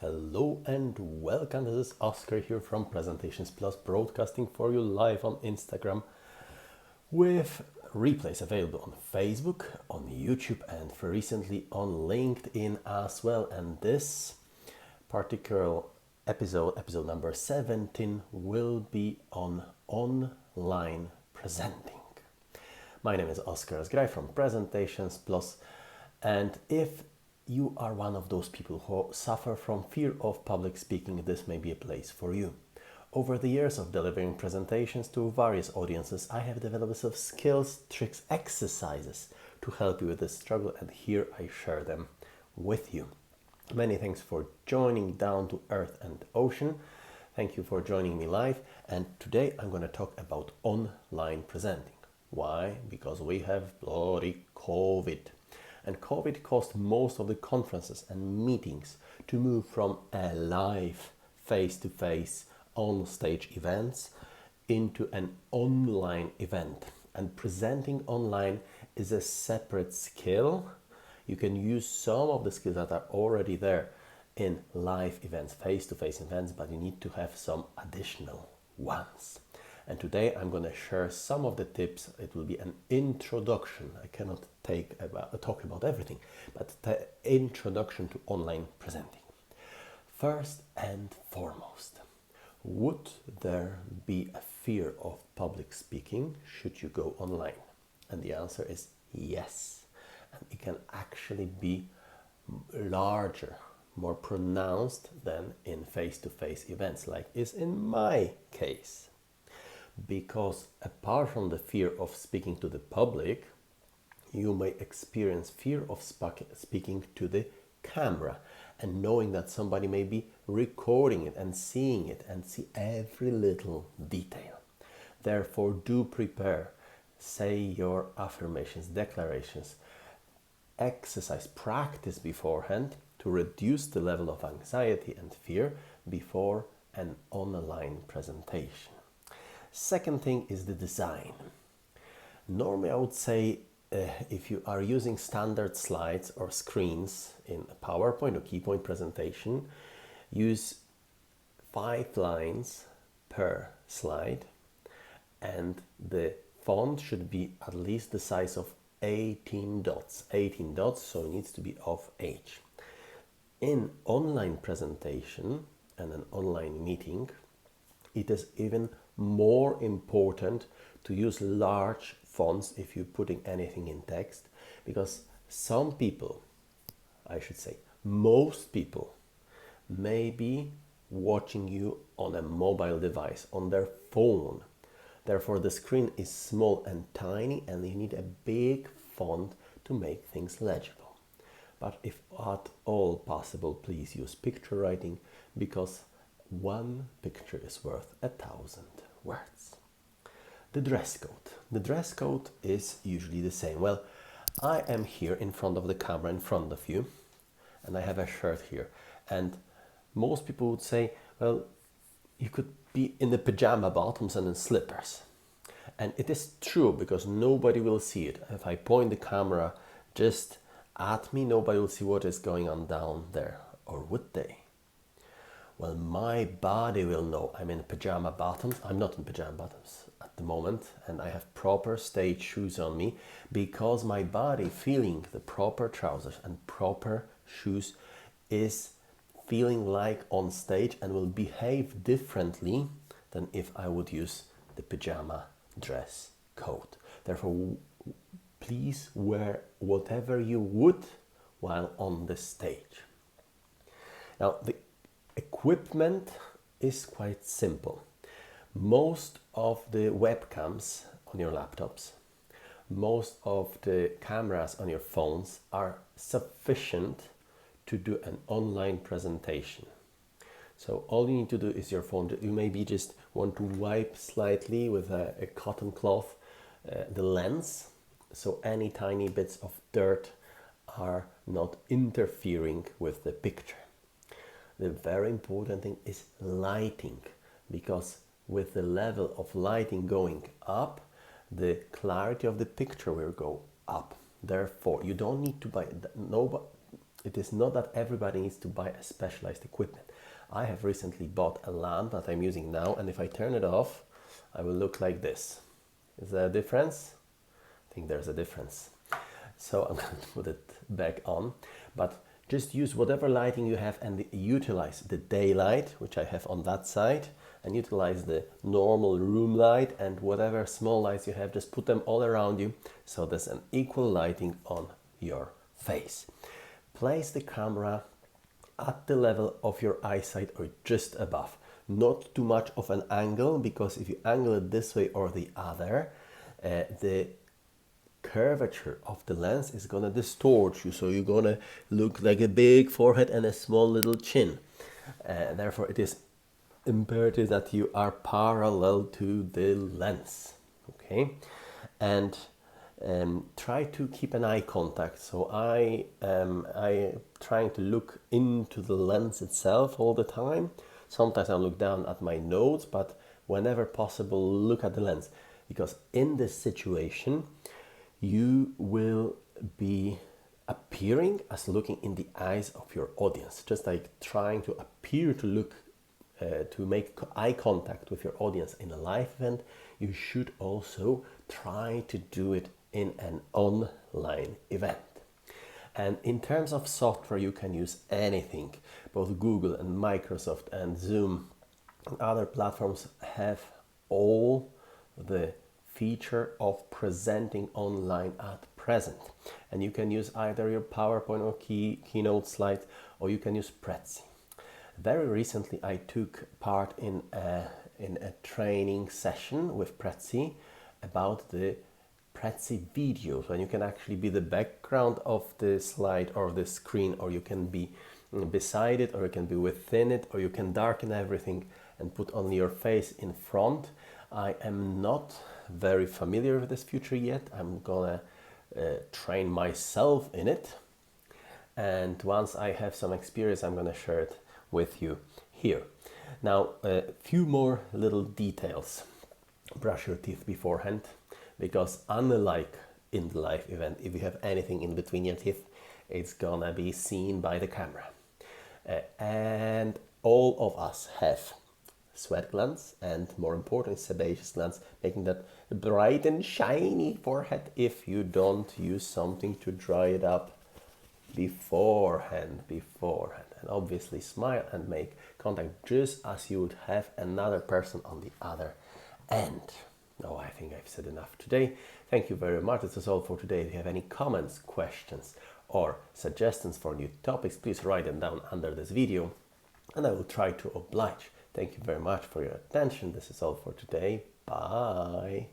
Hello and welcome. This is Oscar here from Presentations Plus, broadcasting for you live on Instagram with replays available on Facebook, on YouTube, and for recently on LinkedIn as well. And this particular episode number 17, will be on online presenting. My name is Oscar Asgrai from Presentations Plus, and if you are one of those people who suffer from fear of public speaking, this may be a place for you. Over the years of delivering presentations to various audiences, I have developed some skills, tricks, exercises to help you with this struggle, and here I share them with you. Many thanks for joining Down to Earth and Ocean. Thank you for joining me live, and today I'm going to talk about online presenting. Why? Because we have bloody COVID. And COVID caused most of the conferences and meetings to move from a live, face-to-face, on-stage events into an online event. And presenting online is a separate skill. You can use some of the skills that are already there in live events, face-to-face events, but you need to have some additional ones. And today I'm going to share some of the tips. It will be an introduction. I cannot talk about everything, but the introduction to online presenting. First and foremost, would there be a fear of public speaking should you go online? And the answer is yes. And it can actually be larger, more pronounced than in face-to-face events, like is in my case. Because apart from the fear of speaking to the public, you may experience fear of speaking to the camera and knowing that somebody may be recording it and see every little detail. Therefore, do prepare. Say your affirmations, declarations, exercise, practice beforehand to reduce the level of anxiety and fear before an online presentation. Second thing is the design. Normally I would say if you are using standard slides or screens in a PowerPoint or keypoint presentation, use 5 lines per slide, and the font should be at least the size of 18 dots, so it needs to be of age. In online presentation and an online meeting, it is even more important to use large fonts if you're putting anything in text, because some people, I should say most people, may be watching you on a mobile device, on their phone. Therefore the screen is small and tiny, and you need a big font to make things legible. But if at all possible, please use picture writing, because one picture is worth 1,000 words. The dress code. The dress code is usually the same. Well, I am here in front of the camera in front of you, and I have a shirt here. And most people would say, well, you could be in the pyjama bottoms and in slippers. And it is true, because nobody will see it. If I point the camera just at me, nobody will see what is going on down there. Or would they? Well, my body will know I'm in pyjama bottoms. I'm not in pyjama bottoms at the moment, and I have proper stage shoes on me, because my body, feeling the proper trousers and proper shoes, is feeling like on stage and will behave differently than if I would use the pyjama dress code. Therefore, please wear whatever you would while on the stage. Now, the equipment is quite simple. Most of the webcams on your laptops, most of the cameras on your phones are sufficient to do an online presentation. So all you need to do is your phone. You maybe just want to wipe slightly with a cotton cloth the lens, so any tiny bits of dirt are not interfering with the picture. The very important thing is lighting, because with the level of lighting going up, the clarity of the picture will go up. Therefore, you don't need to buy it is not that everybody needs to buy a specialized equipment. I have recently bought a lamp that I'm using now, and if I turn it off, I will look like this. Is there a difference? I think there's a difference. So I'm going to put it back on, but just use whatever lighting you have and utilize the daylight, which I have on that side, and utilize the normal room light, and whatever small lights you have, just put them all around you so there's an equal lighting on your face. Place the camera at the level of your eyesight or just above. Not too much of an angle, because if you angle it this way or the other, the curvature of the lens is gonna distort you, so you're gonna look like a big forehead and a small little chin. Therefore, it is imperative that you are parallel to the lens. Okay, and try to keep an eye contact. So I trying to look into the lens itself all the time. Sometimes I look down at my notes, but whenever possible, look at the lens, because in this situation, you will be appearing as looking in the eyes of your audience, just like trying to appear to look, to make eye contact with your audience in a live event. You should also try to do it in an online event. And in terms of software, you can use anything. Both Google and Microsoft and Zoom and other platforms have all the feature of presenting online at present. And you can use either your PowerPoint or Keynote slides, or you can use Prezi. Very recently, I took part in a training session with Prezi about the Prezi videos, and you can actually be the background of the slide or the screen, or you can be beside it, or you can be within it, or you can darken everything and put only your face in front. I am not very familiar with this feature yet. I'm gonna train myself in it, and once I have some experience, I'm gonna share it with you here. Now, a few more little details. Brush your teeth beforehand, because unlike in the live event, if you have anything in between your teeth, it's gonna be seen by the camera. And all of us have sweat glands, and more important, sebaceous glands, making that bright and shiny forehead if you don't use something to dry it up beforehand. And obviously smile and make contact just as you would have another person on the other end. Oh, I think I've said enough today. Thank you very much. This is all for today. If you have any comments, questions, or suggestions for new topics, please write them down under this video, and I will try to oblige. Thank you very much for your attention. This is all for today. Bye.